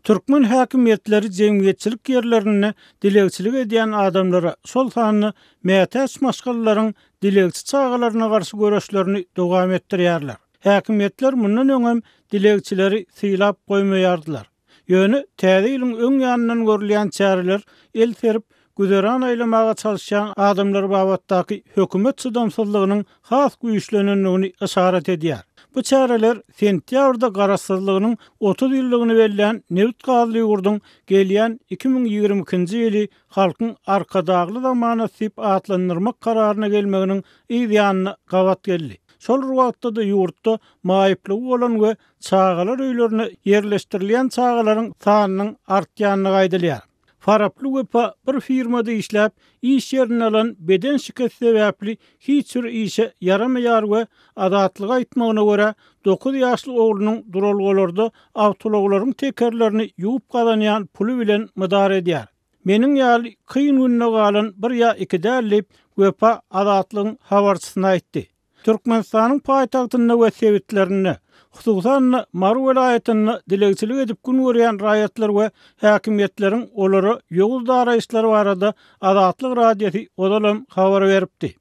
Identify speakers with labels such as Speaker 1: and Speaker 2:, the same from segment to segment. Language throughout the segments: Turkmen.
Speaker 1: Türkmen häkimetleri jemgyýetçilik ýerlerine dilegçilik edýän adamlara sol sanyny mätäç maşgallaryň dilegçi çağalaryna garşy göreşlerini dowam etdirýärler. Häkimetler mundan öňem dilegçileri syýlap goýmaýardylar. Ýöne täze ýylyň öň ýanyndan görülýän çäreler el serip güzeran aýlamaga çalışan adamlar babatdaky hökümet çydamsızlygynyň has güýçlenenligini işaret edýär. Bu çäreler sentýabrda garaşsyzlygynyň 30 ýyllygyny belleýän Newt Gazyýurdyň gelýän 2022-nji ýyly halkyň arkadagly zamana sip atlandyrmak kararyna gelmeginiň ýa-da gawat geldi. Şol wagtda da ýurtda maýyplygy bolan we çağalar öýlerine ýerleşdirilýän çağalaryň sanynyň artýanyny gaýdylýar. Faraply wepa bir firmada işläp, iş ýerini alan beden şikayet sebäpli hiç bir işe yaramaýar we adatlyg aýtmagyna görä 9 ýaşly oglunyň duralgalarda awtologlaryň tekerlerini ýuwup gazanýan puly bilen mydara edýär. Meniň ýaly kyn gününe galan 1 ýa 2 dälip wepa adatlygyň habarçysyna aýtdy. Türkmenistanyň paýtagtyna we sebitlerine hususan Mar welaýatyny dilegçilik edip gün görýän raýatlar we häkimetleriň olary ýoğuz daraýşlary barada adatlyk radiýasy odalam habar beripdi.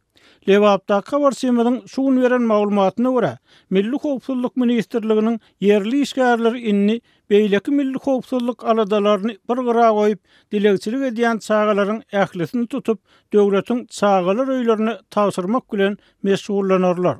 Speaker 1: Lewapda habarçynyň şu gün beren maglumatyna görä, Milli Howpsuzlyk Ministrliginiň ýerli işgärleri inni beýleki milli howpsuzlyk aladalaryny bir gyra goýup, dilegçilik edýän çağalaryň ählisini tutup, döwletiň çağalar öýlerini tapşyrmak bilen meşgullanarlar.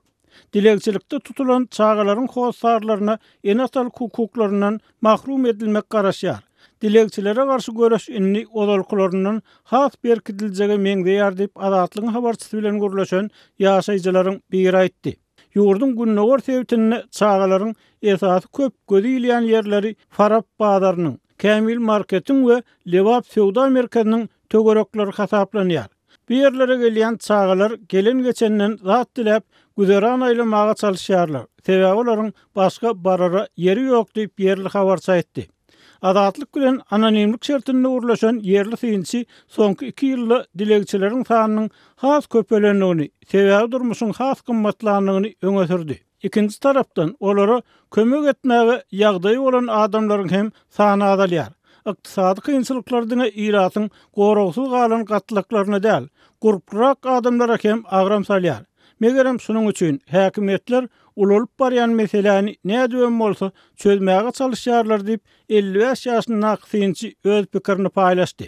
Speaker 1: Dilegçilikde tutulan çağalaryň howsarlaryna enatal hukuklaryndan mahrum edilmek garaşýar. Dilegçilere garşy göreş inni odalkylaryndan has berkitiljegi meňdeýär diýip adatlygyň habarçysy bilen görleşen ýaşaýjylaryň biri aýtdy. Ýurdun günnäwär sebitini çağalaryň esasy köp gödüýlýän ýerleri Farap bazarynyň, Kämil marketiň we Lewap sowda merkeziniň tögerekleri hasaplanýar. Bu ýerlere gelýän çağalar gelen geçenden zat dilep güzeran aýlamaga çalışýarlar. Sebäbi olaryň başga barara ýeri ýok diýip ýerli habarçy aýtdy. Adatlyk bilen anonimlik şertinde urlaşan ýerli synçy soňky 2 ýylda dilegçileriň sanynyň has köpelendigini, sebäbi durmuşyň has gymmatlandygyny öňe sürdi. Ikinji tarapdan olara kömek etmäge ýagdaýy bolan adamlaryň hem sany azalýar. Ykdysady kynçylyklardyň ýyratyň goragsyz galan gatlyklaryna däl, gurprak adamlara hem agram salýar. Megerem şunuň üçin häkimetler ululup barýan meseleni nädem bolsa çözmäge çalışýarlar diýip 55 ýaşly synçy öz pikirini paýlaşdy.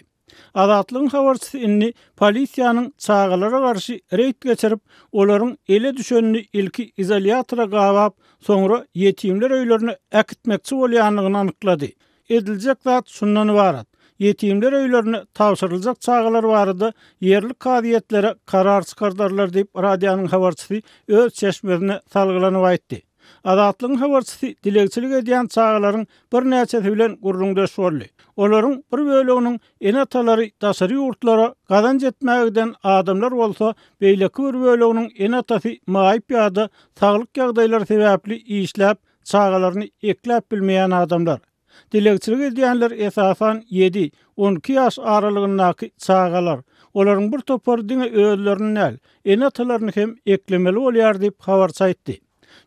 Speaker 1: Adatlygyň habarçysy inni polisiýanyň çağalara garşy reýd geçirip, olaryň ele düşenini ilki izolýatora gawap, soňra ýetimler öýlerini äkitmekçi bolýanlygyny anyklady. Ediljek zat şundan ibarat. Yetimler öýlerini tapşyryljak çağalar barada ýerli kadiýetlere karar çykardarlar diýip radiýanyň habarçysy öz çeşmesine salgylanyp aýtdy. Adatlygyň habarçysy dilegçilik edýän çağalaryň bir näçesi bilen gurrundaş boldy. Olaryň bir böleginiň enatalary daşary ýurtlara gazanç etmägden adamlar bolsa, beýleki bir böleginiň enatysy maýyp ýa-da saglyk ýagdaýlary sebäpli işläp çağalaryny ekläp bilmeýän adamlar. Dilegçilik edýänler esasan 7-12 ýaş aralygyndaky çağalar. Olaryň bir topar diňe özlerini näl, enatalaryny hem eklemeli bolýar diýip habarçy aýtdy.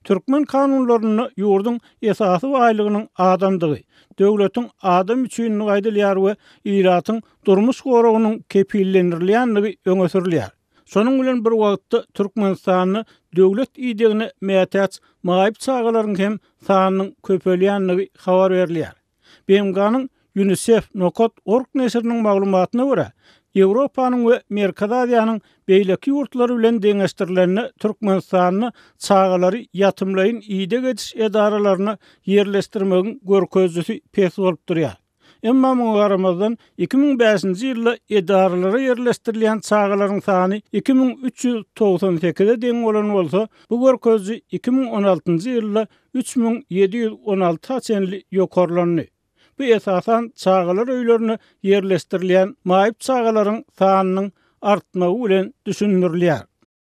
Speaker 1: Türkmen kanunlaryny ýurdun esasy aýlygynyň adamdygy, döwletiň adam üçin gaýdylýar we ýyratyň durmuş goragynyň kepillendirilýänligi öňe sürilýär. Şonuň bilen bir wagtda Türkmenistanyny döwlet ýygyny mätäç maýyp çağalaryň hem sanynyň köpelýänligi habar berilýär. BMG'nyň UNICEF.org nesriniň maglumatyna görä, Ýewropanyň we Merkez Aziýanyň beýleki ýurtlary bilen deňeşdirilenine Türkmenistanyny çağalary ýatymlaýyn ýyda geçiş edaralaryna ýerleşdirmegiň görkezlisi pes bolup durýar. Emma muňa garamazdan 2005-nji ýylda edaralara ýerleşdirilýän çağalaryň sany 2398-e deň bolan bolsa, bu görkezli 2016-njy ýylda 3716 haçenli ýokarlandy. Bu esasan çağalar öýlerini ýerleşdirilýän maýyp çağalaryň sanynyň artmagy bilen düşünülýär.